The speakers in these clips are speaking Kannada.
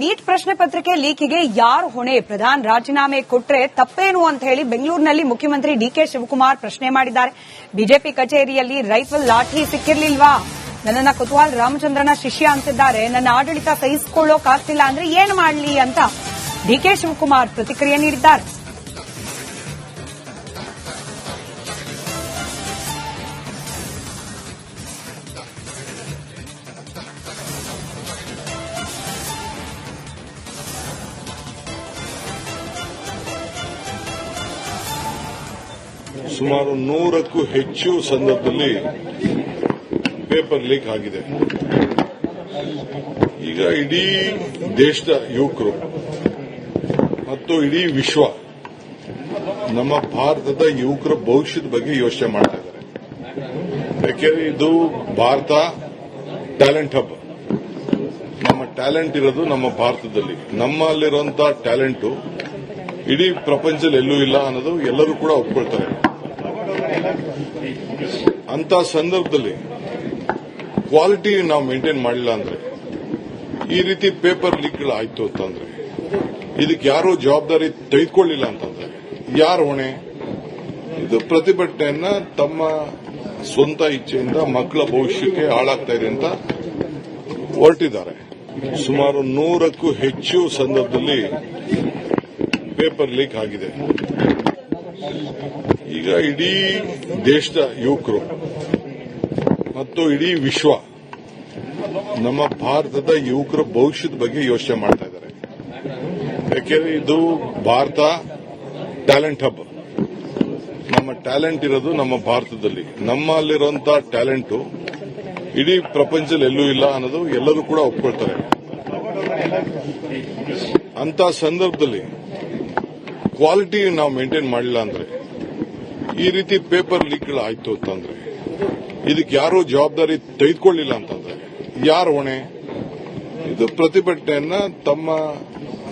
ನೀಟ್ ಪ್ರಶ್ನೆ ಪತ್ರಿಕೆ ಲೀಕಿಗೆ ಯಾರು ಹೊಣೆ? ಪ್ರಧಾನ್ ರಾಜೀನಾಮೆ ಕೊಟ್ರೆ ತಪ್ಪೇನು ಅಂತ ಹೇಳಿ ಬೆಂಗಳೂರಿನಲ್ಲಿ ಮುಖ್ಯಮಂತ್ರಿ ಡಿಕೆ ಶಿವಕುಮಾರ್ ಪ್ರಶ್ನೆ ಮಾಡಿದ್ದಾರೆ. ಬಿಜೆಪಿ ಕಚೇರಿಯಲ್ಲಿ ರೈಫಲ್ ಲಾಠಿ ಸಿಕ್ಕಿರ್ಲಿಲ್ವಾ? ನನ್ನನ್ನ ಕೊತ್ವಾಲ್ ರಾಮಚಂದ್ರನ ಶಿಷ್ಯ ಅಂತಿದ್ದಾರೆ. ನನ್ನ ಆಡಳಿತ ಸಹಿಸಿಕೊಳ್ಳೋಕಾಗ್ತಿಲ್ಲ ಅಂದ್ರೆ ಏನು ಮಾಡಲಿ ಅಂತ ಡಿಕೆ ಶಿವಕುಮಾರ್ ಪ್ರತಿಕ್ರಿಯೆ ನೀಡಿದ್ದಾರೆ. ಸುಮಾರು 100ಕ್ಕೂ ಹೆಚ್ಚು ಸಂದರ್ಭದಲ್ಲಿ ಪೇಪರ್ ಲೀಕ್ ಆಗಿದೆ. ಈಗ ಇಡೀ ದೇಶದ ಯುವಕರು ಮತ್ತು ಇಡೀ ವಿಶ್ವ ನಮ್ಮ ಭಾರತದ ಯುವಕರ ಭವಿಷ್ಯದ ಬಗ್ಗೆ ಯೋಚನೆ ಮಾಡ್ತಾ ಇದ್ದಾರೆ. ಯಾಕೆಂದ್ರೆ ಇದು ಭಾರತ ಟ್ಯಾಲೆಂಟ್ ಹಬ್. ನಮ್ಮ ಟ್ಯಾಲೆಂಟ್ ಇರೋದು ನಮ್ಮ ಭಾರತದಲ್ಲಿ. ನಮ್ಮಲ್ಲಿರುವಂತಹ ಟ್ಯಾಲೆಂಟು ಇಡೀ ಪ್ರಪಂಚದಲ್ಲಿ ಎಲ್ಲೂ ಇಲ್ಲ ಅನ್ನೋದು ಎಲ್ಲರೂ ಕೂಡ ಒಪ್ಕೊಳ್ತಾರೆ. ಅಂತ ಸಂದರ್ಭದಲ್ಲಿ ಕ್ವಾಲಿಟಿ ನಾವು ಮೇಂಟೈನ್ ಮಾಡಿಲ್ಲ ಅಂದ್ರೆ, ಈ ರೀತಿ ಪೇಪರ್ ಲೀಕ್ಗಳು ಆಯ್ತು ಅಂತಂದ್ರೆ, ಇದಕ್ಕೆ ಯಾರು ಜವಾಬ್ದಾರಿ ತೆಗೆದುಕೊಳ್ಳಿಲ್ಲ ಅಂತಂದ್ರೆ ಯಾರು ಹೊಣೆ? ಇದು ಪ್ರತಿಭಟನೆಯನ್ನ ತಮ್ಮ ಸ್ವಂತ ಇಚ್ಛೆಯಿಂದ ಮಕ್ಕಳ ಭವಿಷ್ಯಕ್ಕೆ ಹಾಳಾಗ್ತಾ ಇದೆ ಅಂತ ಹೊರಟಿದ್ದಾರೆ. ಸುಮಾರು 100ಕ್ಕೂ ಹೆಚ್ಚು ಸಂದರ್ಭದಲ್ಲಿ ಪೇಪರ್ ಲೀಕ್ ಆಗಿದೆ. ಈಗ ಇಡೀ ದೇಶದ ಯುವಕರು ಮತ್ತು ಇಡೀ ವಿಶ್ವ ನಮ್ಮ ಭಾರತದ ಯುವಕರ ಭವಿಷ್ಯದ ಬಗ್ಗೆ ಯೋಚನೆ ಮಾಡ್ತಾ ಇದ್ದಾರೆ. ಯಾಕೆಂದ್ರೆ ಇದು ಭಾರತ ಟ್ಯಾಲೆಂಟ್ ಹಬ್. ನಮ್ಮ ಟ್ಯಾಲೆಂಟ್ ಇರೋದು ನಮ್ಮ ಭಾರತದಲ್ಲಿ. ನಮ್ಮಲ್ಲಿರುವಂತಹ ಟ್ಯಾಲೆಂಟು ಇಡೀ ಪ್ರಪಂಚದಲ್ಲಿ ಎಲ್ಲೂ ಇಲ್ಲ ಅನ್ನೋದು ಎಲ್ಲರೂ ಕೂಡ ಒಪ್ಕೊಳ್ತಾರೆ. ಅಂತ ಸಂದರ್ಭದಲ್ಲಿ ಕ್ವಾಲಿಟಿ ನಾವು ಮೇಂಟೈನ್ ಮಾಡಿಲ್ಲ ಅಂದ್ರೆ, ಈ ರೀತಿ ಪೇಪರ್ ಲೀಕ್ಗಳು ಆಯ್ತು ಅಂತಂದ್ರೆ, ಇದಕ್ಕೆ ಯಾರು ಜವಾಬ್ದಾರಿ ತೆಗೆದುಕೊಳ್ಳಿಲ್ಲ ಅಂತಂದ್ರೆ ಯಾರು ಹೊಣೆ? ಇದು ಪ್ರತಿಭಟನೆಯನ್ನ ತಮ್ಮ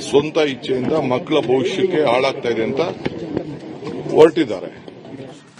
ಸ್ವಂತ ಇಚ್ಛೆಯಿಂದ ಮಕ್ಕಳ ಭವಿಷ್ಯಕ್ಕೆ ಹಾಳಾಗ್ತಾ ಇದೆ ಅಂತ ಹೊರಟಿದ್ದಾರೆ.